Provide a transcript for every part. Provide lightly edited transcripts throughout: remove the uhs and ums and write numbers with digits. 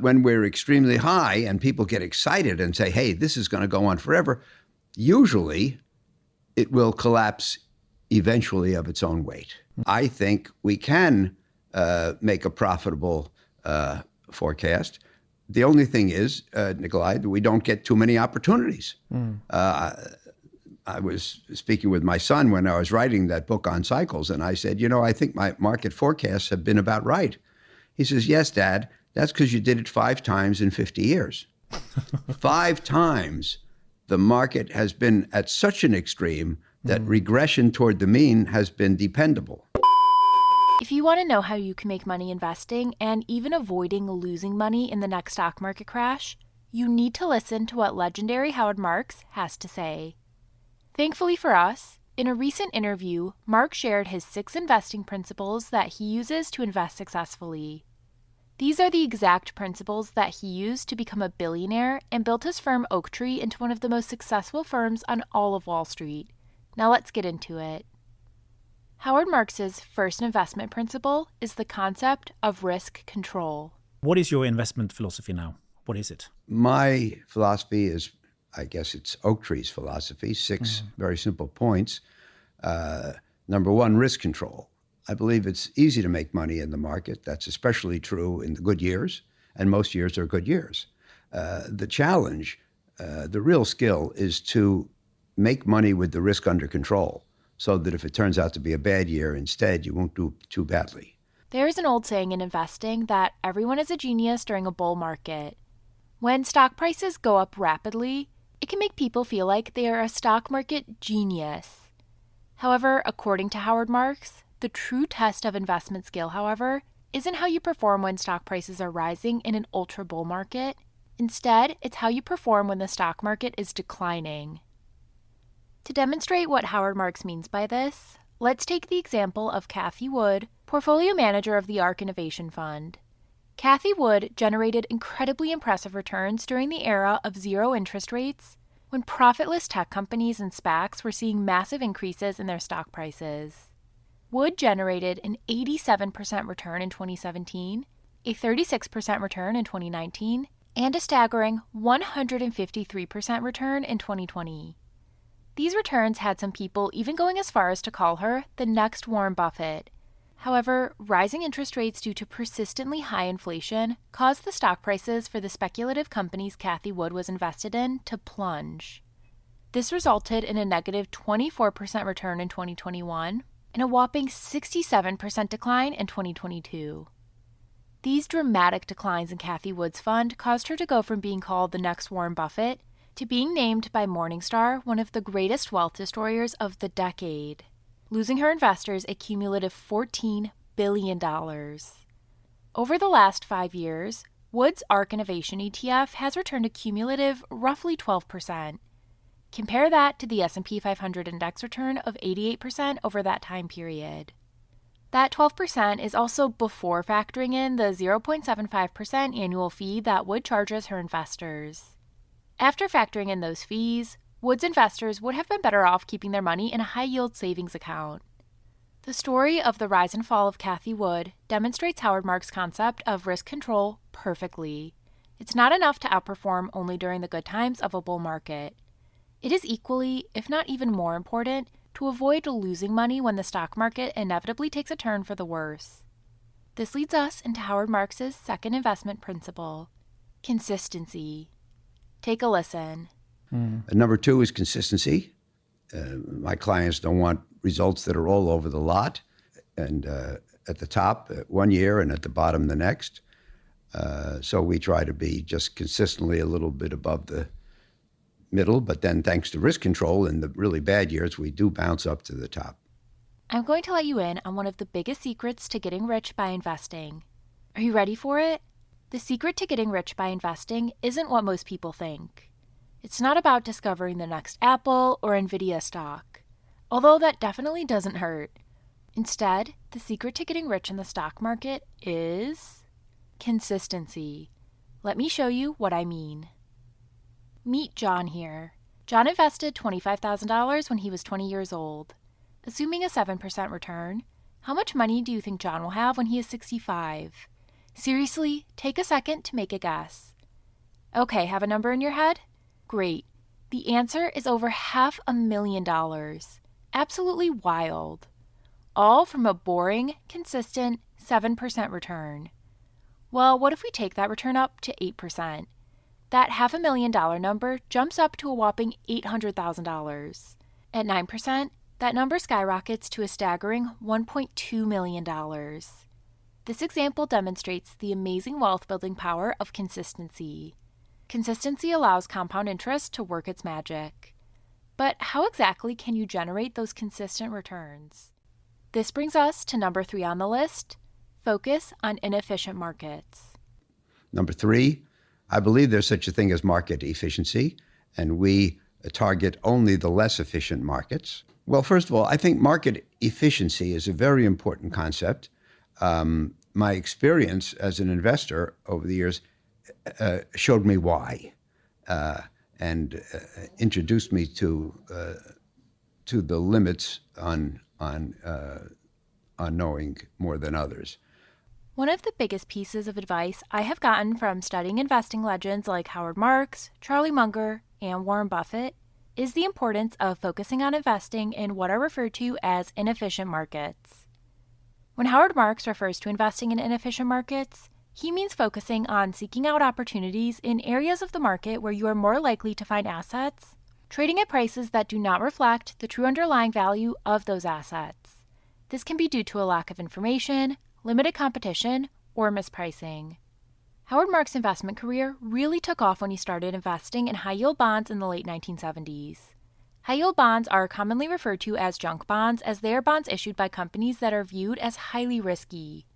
When we're extremely high and people get excited and say, hey, this is going to go on forever, usually it will collapse eventually of its own weight. I think we can make a profitable forecast. The only thing is, Nikolai, that we don't get too many opportunities. I was speaking with my son when I was writing that book on cycles, and I said, I think my market forecasts have been about right. He says, yes, Dad, that's because you did it 5 times in 50 years. 5 times the market has been at such an extreme that regression toward the mean has been dependable. If you want to know how you can make money investing and even avoiding losing money in the next stock market crash, you need to listen to what legendary Howard Marks has to say. Thankfully for us, in a recent interview, Mark shared his 6 investing principles that he uses to invest successfully. These are the exact principles that he used to become a billionaire and built his firm Oaktree into one of the most successful firms on all of Wall Street. Now let's get into it. Howard Marks's first investment principle is the concept of risk control. What is your investment philosophy now? What is it? My philosophy is, I guess it's Oaktree's philosophy, 6 very simple points. Number 1, risk control. I believe it's easy to make money in the market. That's especially true in the good years, and most years are good years. The challenge, the real skill, is to make money with the risk under control, so that if it turns out to be a bad year instead, you won't do too badly. There's an old saying in investing that everyone is a genius during a bull market. When stock prices go up rapidly, it can make people feel like they are a stock market genius. However, according to Howard Marks, the true test of investment skill, however, isn't how you perform when stock prices are rising in an ultra bull market. Instead, it's how you perform when the stock market is declining. To demonstrate what Howard Marks means by this, let's take the example of Cathie Wood, portfolio manager of the ARK Innovation Fund. Cathie Wood generated incredibly impressive returns during the era of zero interest rates, when profitless tech companies and SPACs were seeing massive increases in their stock prices. Wood generated an 87% return in 2017, a 36% return in 2019, and a staggering 153% return in 2020. These returns had some people even going as far as to call her the next Warren Buffett. However, rising interest rates due to persistently high inflation caused the stock prices for the speculative companies Cathie Wood was invested in to plunge. This resulted in a negative 24% return in 2021 and a whopping 67% decline in 2022. These dramatic declines in Cathie Wood's fund caused her to go from being called the next Warren Buffett to being named by Morningstar one of the greatest wealth destroyers of the decade, losing her investors a cumulative $14 billion. Over the last 5 years, Wood's ARK Innovation ETF has returned a cumulative roughly 12%. Compare that to the S&P 500 index return of 88% over that time period. That 12% is also before factoring in the 0.75% annual fee that Wood charges her investors. After factoring in those fees, Wood's investors would have been better off keeping their money in a high-yield savings account. The story of the rise and fall of Cathie Wood demonstrates Howard Marks' concept of risk control perfectly. It's not enough to outperform only during the good times of a bull market. It is equally, if not even more important, to avoid losing money when the stock market inevitably takes a turn for the worse. This leads us into Howard Marks' second investment principle, consistency. Take a listen. Number 2 is consistency. My clients don't want results that are all over the lot and at the top 1 year and at the bottom the next. So we try to be just consistently a little bit above the middle, but then thanks to risk control in the really bad years, we do bounce up to the top. I'm going to let you in on one of the biggest secrets to getting rich by investing. Are you ready for it? The secret to getting rich by investing isn't what most people think. It's not about discovering the next Apple or Nvidia stock, although that definitely doesn't hurt. Instead, the secret to getting rich in the stock market is consistency. Let me show you what I mean. Meet John here. John invested $25,000 when he was 20 years old. Assuming a 7% return, how much money do you think John will have when he is 65? Seriously, take a second to make a guess. Okay, have a number in your head? Great. The answer is over $500,000. Absolutely wild. All from a boring, consistent 7% return. Well, what if we take that return up to 8%? That $500,000 number jumps up to a whopping $800,000. At 9%, that number skyrockets to a staggering $1.2 million. This example demonstrates the amazing wealth-building power of consistency. Consistency allows compound interest to work its magic. But how exactly can you generate those consistent returns? This brings us to number 3 on the list: focus on inefficient markets. Number 3, I believe there's such a thing as market efficiency, and we target only the less efficient markets. Well, first of all, I think market efficiency is a very important concept. My experience as an investor over the years showed me why, and introduced me to the limits on knowing more than others. One of the biggest pieces of advice I have gotten from studying investing legends like Howard Marks, Charlie Munger, and Warren Buffett is the importance of focusing on investing in what are referred to as inefficient markets. When Howard Marks refers to investing in inefficient markets, he means focusing on seeking out opportunities in areas of the market where you are more likely to find assets, trading at prices that do not reflect the true underlying value of those assets. This can be due to a lack of information, limited competition, or mispricing. Howard Marks' investment career really took off when he started investing in high-yield bonds in the late 1970s. High-yield bonds are commonly referred to as junk bonds, as they are bonds issued by companies that are viewed as highly risky.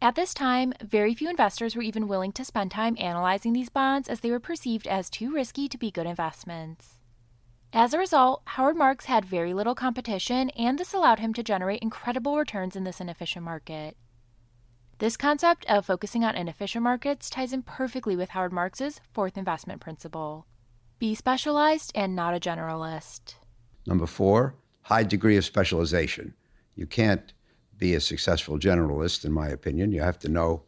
At this time, very few investors were even willing to spend time analyzing these bonds, as they were perceived as too risky to be good investments. As a result, Howard Marks had very little competition, and this allowed him to generate incredible returns in this inefficient market. This concept of focusing on inefficient markets ties in perfectly with Howard Marks' 4th investment principle: be specialized and not a generalist. Number 4, high degree of specialization. You can't be a successful generalist, in my opinion. You have to know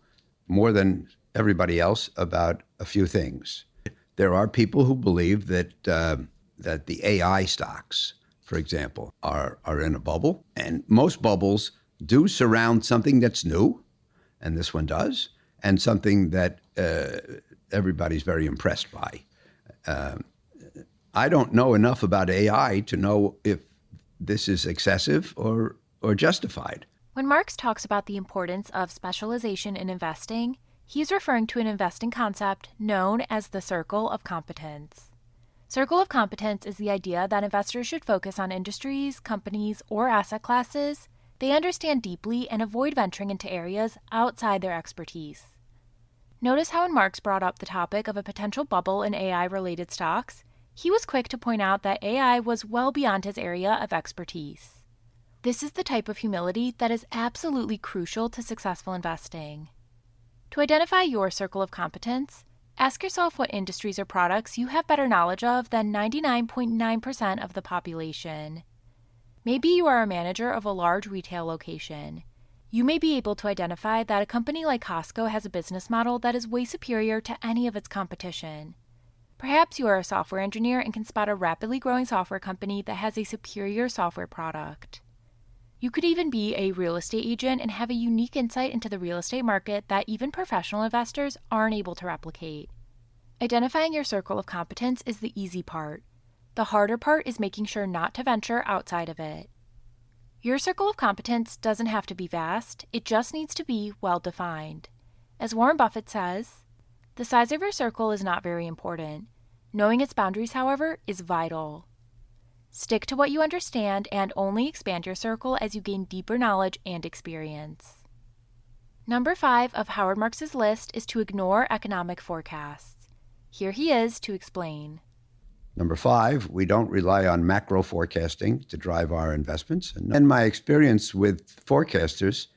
more than everybody else about a few things. There are people who believe that the AI stocks, for example, are in a bubble, and most bubbles do surround something that's new, and this one does, and something that everybody's very impressed by. I don't know enough about AI to know if this is excessive or justified. When Marks talks about the importance of specialization in investing, he's referring to an investing concept known as the circle of competence. Circle of competence is the idea that investors should focus on industries, companies, or asset classes they understand deeply and avoid venturing into areas outside their expertise. Notice how when Marks brought up the topic of a potential bubble in AI-related stocks, he was quick to point out that AI was well beyond his area of expertise. This is the type of humility that is absolutely crucial to successful investing. To identify your circle of competence, ask yourself what industries or products you have better knowledge of than 99.9% of the population. Maybe you are a manager of a large retail location. You may be able to identify that a company like Costco has a business model that is way superior to any of its competition. Perhaps you are a software engineer and can spot a rapidly growing software company that has a superior software product. You could even be a real estate agent and have a unique insight into the real estate market that even professional investors aren't able to replicate. Identifying your circle of competence is the easy part. The harder part is making sure not to venture outside of it. Your circle of competence doesn't have to be vast, it just needs to be well defined. As Warren Buffett says, the size of your circle is not very important. Knowing its boundaries, however, is vital. Stick to what you understand and only expand your circle as you gain deeper knowledge and experience. Number 5 of Howard Marks' list is to ignore economic forecasts. Here he is to explain. Number 5, we don't rely on macro forecasting to drive our investments. And my experience with forecasters,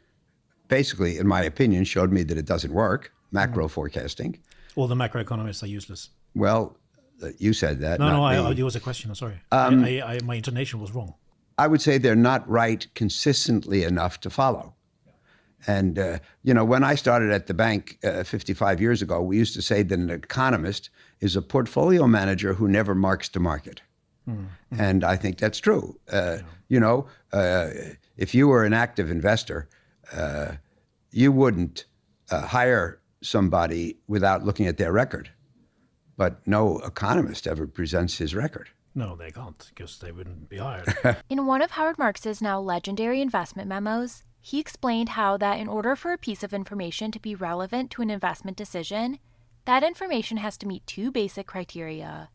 basically, in my opinion, showed me that it doesn't work, macro forecasting. All the macroeconomists are useless. Well, you said that. It was a question. I'm sorry. My intonation was wrong. I would say they're not right consistently enough to follow. And, when I started at the bank 55 years ago, we used to say that an economist is a portfolio manager who never marks to market. And I think that's true. If you were an active investor, you wouldn't hire somebody without looking at their record. But no economist ever presents his record. No, they can't, because they wouldn't be hired. In one of Howard Marks's now legendary investment memos, he explained how that in order for a piece of information to be relevant to an investment decision, that information has to meet two basic criteria.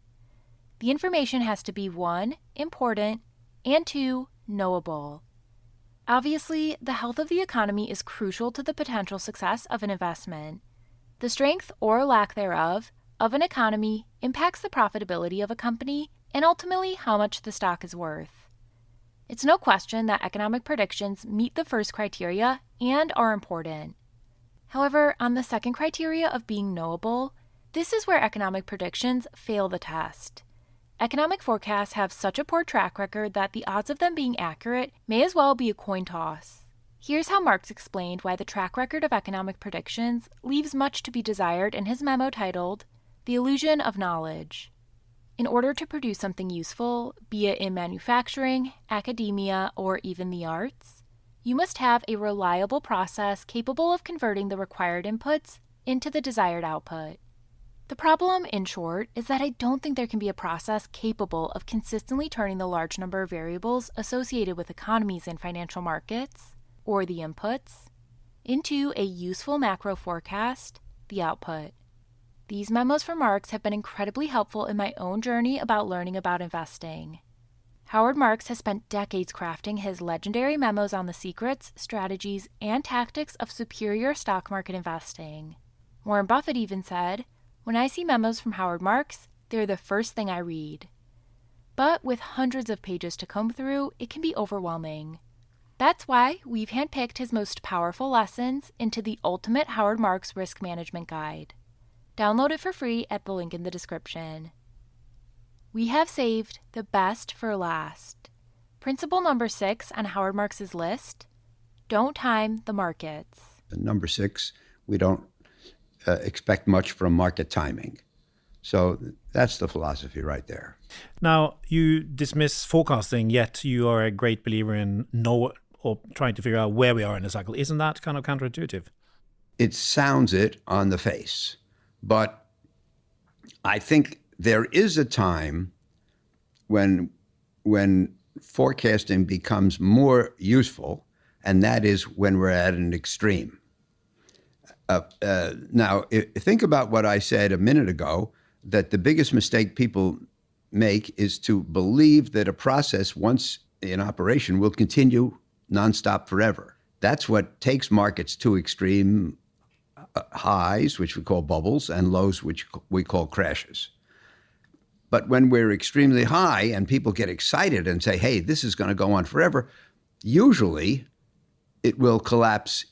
The information has to be 1, important, and 2, knowable. Obviously, the health of the economy is crucial to the potential success of an investment. The strength or lack thereof of an economy impacts the profitability of a company and ultimately how much the stock is worth. It's no question that economic predictions meet the first criteria and are important. However, on the second criteria of being knowable, this is where economic predictions fail the test. Economic forecasts have such a poor track record that the odds of them being accurate may as well be a coin toss. Here's how Marks explained why the track record of economic predictions leaves much to be desired in his memo titled, "The Illusion of Knowledge." In order to produce something useful, be it in manufacturing, academia, or even the arts, you must have a reliable process capable of converting the required inputs into the desired output. The problem, in short, is that I don't think there can be a process capable of consistently turning the large number of variables associated with economies and financial markets, or the inputs, into a useful macro forecast, the output. These memos from Marks have been incredibly helpful in my own journey about learning about investing. Howard Marks has spent decades crafting his legendary memos on the secrets, strategies, and tactics of superior stock market investing. Warren Buffett even said, "When I see memos from Howard Marks, they're the first thing I read." But with hundreds of pages to comb through, it can be overwhelming. That's why we've handpicked his most powerful lessons into the Ultimate Howard Marks Risk Management Guide. Download it for free at the link in the description. We have saved the best for last. Principle number 6 on Howard Marks's list: don't time the markets. Number 6, we don't expect much from market timing. So that's the philosophy right there. Now, you dismiss forecasting, yet you are a great believer in trying to figure out where we are in the cycle. Isn't that kind of counterintuitive? It sounds it on the face. But I think there is a time when forecasting becomes more useful, and that is when we're at an extreme. Now, think about what I said a minute ago, that the biggest mistake people make is to believe that a process, once in operation, will continue nonstop forever. That's what takes markets to extreme highs, which we call bubbles, and lows, which we call crashes. But when we're extremely high and people get excited and say, hey, this is going to go on forever, usually it will collapse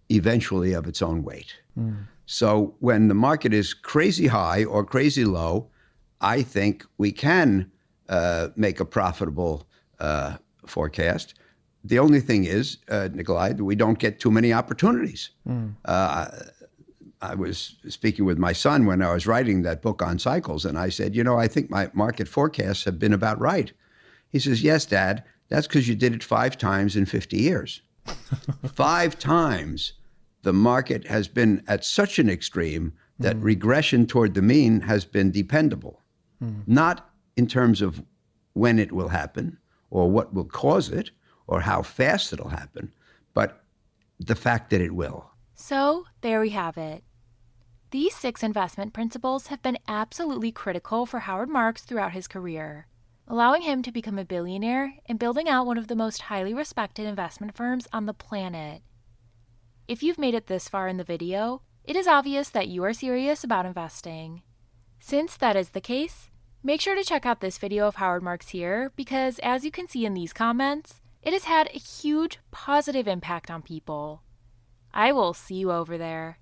eventually of its own weight. So when the market is crazy high or crazy low, I think we can make a profitable forecast. The only thing is, Nikolai, that we don't get too many opportunities. I was speaking with my son when I was writing that book on cycles, and I said, I think my market forecasts have been about right. He says, yes, Dad, that's because you did it 5 times in 50 years. 5 times the market has been at such an extreme that regression toward the mean has been dependable. Not in terms of when it will happen or what will cause it or how fast it'll happen, but the fact that it will. So there we have it. These 6 investment principles have been absolutely critical for Howard Marks throughout his career, allowing him to become a billionaire and building out one of the most highly respected investment firms on the planet. If you've made it this far in the video, it is obvious that you are serious about investing. Since that is the case, make sure to check out this video of Howard Marks here because, as you can see in these comments, it has had a huge positive impact on people. I will see you over there.